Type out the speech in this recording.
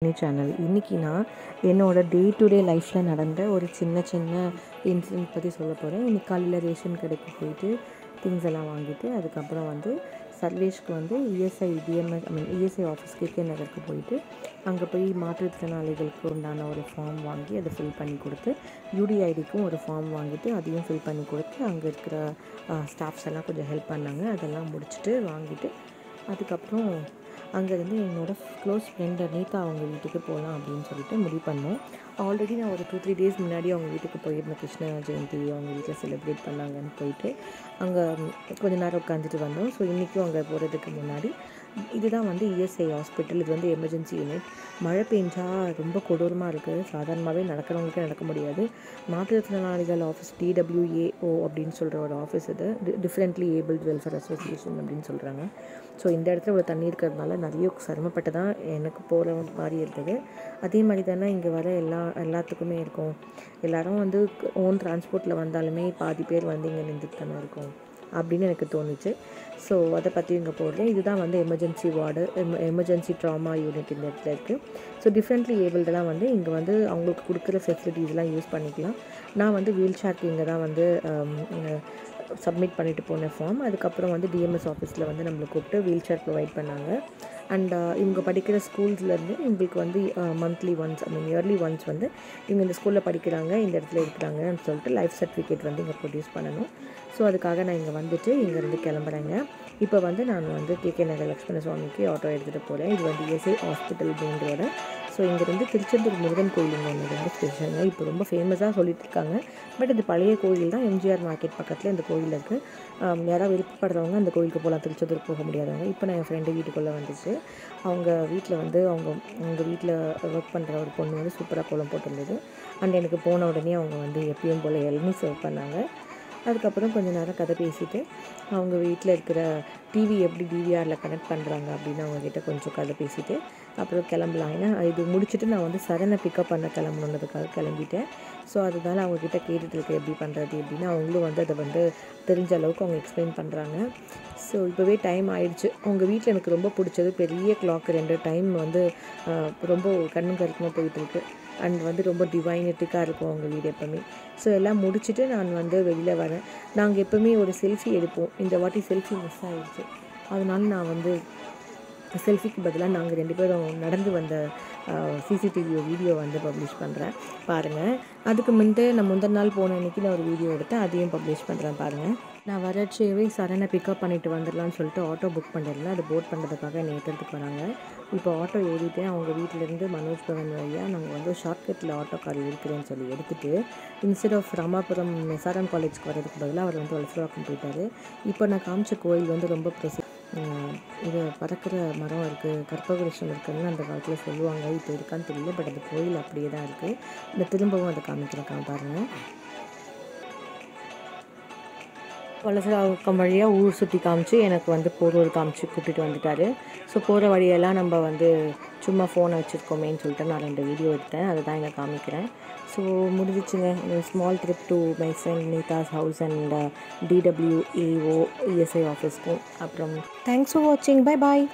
Channel. இன்னைக்கு நான் என்னோட டே டு டே லைஃப்பில் நடந்த ஒரு சின்ன சின்ன இன்சிடென்ட் பற்றி சொல்ல போகிறேன். இன்னைக்கு காலையில் ரேஷன் கடைக்கு போயிட்டு திங்ஸ் எல்லாம் வாங்கிட்டு அதுக்கப்புறம் வந்து சர்வேஷ்க்கு வந்து இஎஸ்ஐ ஆஃபீஸ் கேகே நகருக்கு போயிட்டு அங்கே போய் மாற்றுத்திறனாளிகளுக்கு உண்டான ஒரு ஃபார்ம் வாங்கி அதை ஃபில் பண்ணி கொடுத்து யூடிஐடிக்கும் ஒரு ஃபார்ம் வாங்கிட்டு அதையும் ஃபில் பண்ணி கொடுத்து அங்கே இருக்கிற ஸ்டாஃப்ஸ் எல்லாம் கொஞ்சம் ஹெல்ப் பண்ணாங்க. அதெல்லாம் முடிச்சுட்டு வாங்கிட்டு அதுக்கப்புறம் அங்கேருந்து என்னோடய க்ளோஸ் ஃப்ரெண்டு நீதா அவங்க வீட்டுக்கு போகலாம் அப்படின்னு சொல்லிட்டு முடிவு பண்ணோம். ஆல்ரெடி நான் ஒரு 2-3 டேஸ் முன்னாடி அவங்க வீட்டுக்கு போயிருந்தேன். கிருஷ்ண ஜெயந்தி அவங்க வீட்டில் செலிப்ரேட் பண்ணாங்கன்னு போயிட்டு அங்கே கொஞ்ச நேரம் உட்காந்துட்டு வந்தோம். ஸோ இன்றைக்கும் அங்கே போகிறதுக்கு முன்னாடி இதுதான் வந்து இஎஸ்ஐ ஹாஸ்பிட்டல். இது வந்து எமர்ஜென்சி யூனிட். மழை பெஞ்சால் ரொம்ப கொடூரமாக இருக்குது. சாதாரணமாகவே நடக்கிறவங்களுக்கே நடக்க முடியாது. மாற்றுத்திறனாளிகள் ஆஃபீஸ் DWAO அப்படின்னு சொல்கிற ஒரு ஆஃபீஸ். இது டிஃப்ரெண்ட்லி ஏபிள்ட் வெல்ஃபேர் அசோசியேஷன் அப்படின்னு சொல்கிறாங்க. ஸோ இந்த இடத்துல ஒரு தண்ணி இருக்கிறதுனால நிறைய சிரமப்பட்டு தான் எனக்கு போகிற மாதிரி இருந்தது. அதே மாதிரி தானே இங்கே வர எல்லாத்துக்குமே இருக்கும். எல்லோரும் வந்து ஓன் டிரான்ஸ்போர்ட்டில் வந்தாலுமே பாதி பேர் வந்து இங்கே நின்றுட்டு தானே இருக்கும் அப்படின்னு எனக்கு தோணுச்சு. ஸோ அதை பற்றி இங்கே போடுறேன். இதுதான் வந்து emergency ward, emergency drama unit இந்த இடத்துல இருக்குது. ஸோ டிஃப்ரெண்ட்லி ஏபிள்டெலாம் வந்து இங்கே வந்து அவங்களுக்கு கொடுக்குற ஃபெசிலிட்டிஸ்லாம் யூஸ் பண்ணிக்கலாம். நான் வந்து வீல் சேருக்கு இங்கே தான் வந்து சப்மிட் பண்ணிவிட்டு போன ஃபார்ம். அதுக்கப்புறம் வந்து டிஎம்எஸ் ஆஃபீஸில் வந்து நம்மளை கூப்பிட்டு வீல் சேர் ப்ரொவைட் பண்ணாங்க. அண்ட் இவங்க படிக்கிற ஸ்கூல்ஸ்லேருந்து இவங்களுக்கு வந்து மந்த்லி ஒன்ஸ் இயர்லி ஒன்ஸ் வந்து இவங்க இந்த ஸ்கூலில் படிக்கிறாங்க, இந்த இடத்துல இருக்கிறாங்கன்னு சொல்லிட்டு லைஃப் சர்டிஃபிகேட் வந்து இங்கே ப்ரொடியூஸ் பண்ணணும். ஸோ அதுக்காக நான் இங்கே வந்துட்டு இங்கேருந்து கிளம்புறேங்க. இப்போ வந்து நான் வந்து கேகே நகர் லக்ஷ்மண சுவாமிக்கு ஆட்டோ எடுத்துகிட்டு போகிறேன். இது வந்து ESI hospital main road. So இங்கேருந்து திருச்செந்தூர் முருகன் கோயில் இங்கே ஒன்று ரொம்ப ஸ்பெஷலுங்க. இப்போ ரொம்ப ஃபேமஸாக சொல்லிட்டு இருக்காங்க. பட் இது பழைய கோயில் தான். எம்ஜிஆர் மார்க்கெட் பக்கத்தில் இந்த கோயில் இருக்குது. யாராவது விருப்பப்படுறவங்க அந்த கோயிலுக்கு போகலாம். திருச்செந்தூர் போக முடியாதவங்க. இப்போ நான் என் ஃப்ரெண்டு வீட்டுக்குள்ளே வந்துச்சு. அவங்க வீட்டில் வந்து அவங்க வீட்டில் ஒர்க் பண்ணுற ஒரு பொண்ணு வந்து சூப்பராக கோலம் போட்டிருந்தது. அண்ட் எனக்கு போன உடனே அவங்க வந்து எப்பயும் போல் இளநீ சர்வ் பண்ணாங்க. அதுக்கப்புறம் கொஞ்சம் நேரம் கதை பேசிவிட்டு அவங்க வீட்டில் இருக்கிற டிவி எப்படி டிவிஆரில் கனெக்ட் பண்ணுறாங்க அப்படின்னு அவங்கக்கிட்ட கொஞ்சம் கதை பேசிவிட்டு அப்புறம் கிளம்பலாம். ஏன்னா இது முடிச்சுட்டு நான் வந்து சரணை பிக்கப் பண்ண கிளம்பணுன்றதுக்காக கிளம்பிட்டேன். ஸோ அதனால அவங்கக்கிட்ட கேட்டுட்டு இருக்கேன் எப்படி பண்ணுறது அப்படின்னு. அவங்களும் வந்து அதை வந்து தெரிஞ்ச அளவுக்கு அவங்க எக்ஸ்பிளைன் பண்ணுறாங்க. ஸோ இப்போவே டைம் ஆயிடுச்சு. அவங்க வீட்டில் எனக்கு ரொம்ப பிடிச்சது பெரிய கிளாக் 2 டைம் வந்து ரொம்ப கண்ணும் கருத்துமாக போயிட்டுருக்கு. அண்ட் வந்து ரொம்ப டிவைனட்டிக்காக இருக்கும் அவங்க வீடு எப்போவுமே. ஸோ எல்லாம் முடிச்சுட்டு நான் வந்து வெளியில் வரேன். நாங்கள் எப்போவுமே ஒரு செல்ஃபி எடுப்போம். இந்த வாட்டி செல்ஃபி மிஸ் ஆகிடுச்சு. அதனால நான் வந்து செல்ஃபிக்கு பதிலாக நாங்கள் 2 பேரும் நடந்து வந்த சிசிடிவி வீடியோ வந்து பப்ளிஷ் பண்ணுறேன் பாருங்கள். அதுக்கு நான் முந்தின நாள் போன அன்றைக்கி நான் ஒரு வீடியோ எடுத்தேன், அதையும் பப்ளிஷ் பண்ணுறேன் பாருங்கள். நான் வரட்சியவே சரணை பிக்கப் பண்ணிவிட்டு வந்துடலான்னு சொல்லிட்டு ஆட்டோ புக் பண்ணிடல. அது போட் பண்ணுறதுக்காக என்னை ஏற்றுறதுக்கு வராங்க. இப்போ ஆட்டோ ஏறிட்டேன். அவங்க வீட்டிலேருந்து மனோஜ் பவன் வழியாக நாங்கள் வந்து ஷார்ட்கட்டில் ஆட்டோ கார் இருக்கிறேன்னு சொல்லி எடுத்துகிட்டு இன்ஸ்டெட் ஆஃப் ராமாபுரம் SRM காலேஜ்க்கு வரதுக்கு பதிலாக அவர் வந்து வலசரவாக்கம் போயிட்டார். இப்போ நான் காமிச்ச கோயில் வந்து ரொம்ப இது பறக்கிற மரம் இருக்குது, கற்பகிருஷ்ணம் இருக்குதுன்னு அந்த காலத்தில் சொல்லுவாங்க. இப்போ இருக்கான்னு தெரியல. பட் அந்த கோயில் அப்படியே தான் இருக்குது. இந்த திரும்பவும் அதை காமிக்கிறேன் பாருங்கள். வலசரவாக்கம் வழியாக ஊர் சுற்றி காமிச்சு எனக்கு வந்து போரூர் காமிச்சு கூட்டிகிட்டு வந்துட்டார். ஸோ போகிற வழியெல்லாம் நம்ம வந்து சும்மா ஃபோனை வச்சுருக்கோமேன்னு சொல்லிட்டு நான் 2 வீடியோ எடுத்தேன். அதை தான் இங்கே காமிக்கிறேன். ஸோ முடிஞ்சிச்சுங்க. Small trip to my friend Neetha's house and DWAO ESI ஆஃபீஸ்க்கும். அப்புறம் தேங்க்ஸ் ஃபார் வாட்சிங். பை பாய்.